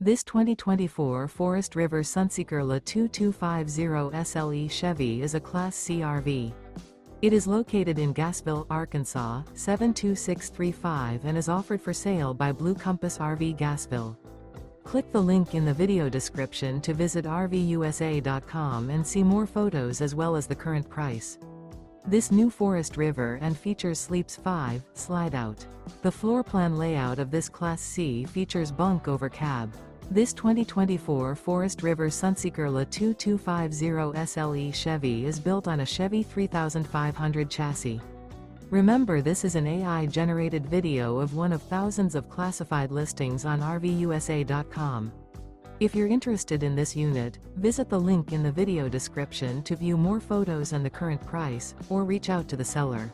This 2024 Forest River Sunseeker LA 2250 SLE Chevy is a Class C RV. It is located in Gassville, Arkansas, 72635 and is offered for sale by Blue Compass RV Gassville. Click the link in the video description to visit RVUSA.com and see more photos as well as the current price. This new Forest River and features Sleeps 5, Slideout. The floor plan layout of this Class C features Bunk Over Cab. This 2024 Forest River Sunseeker LA 2250 SLE Chevy is built on a Chevy 3500 chassis. Remember, this is an AI-generated video of one of thousands of classified listings on RVUSA.com. If you're interested in this unit, visit the link in the video description to view more photos and the current price, or reach out to the seller.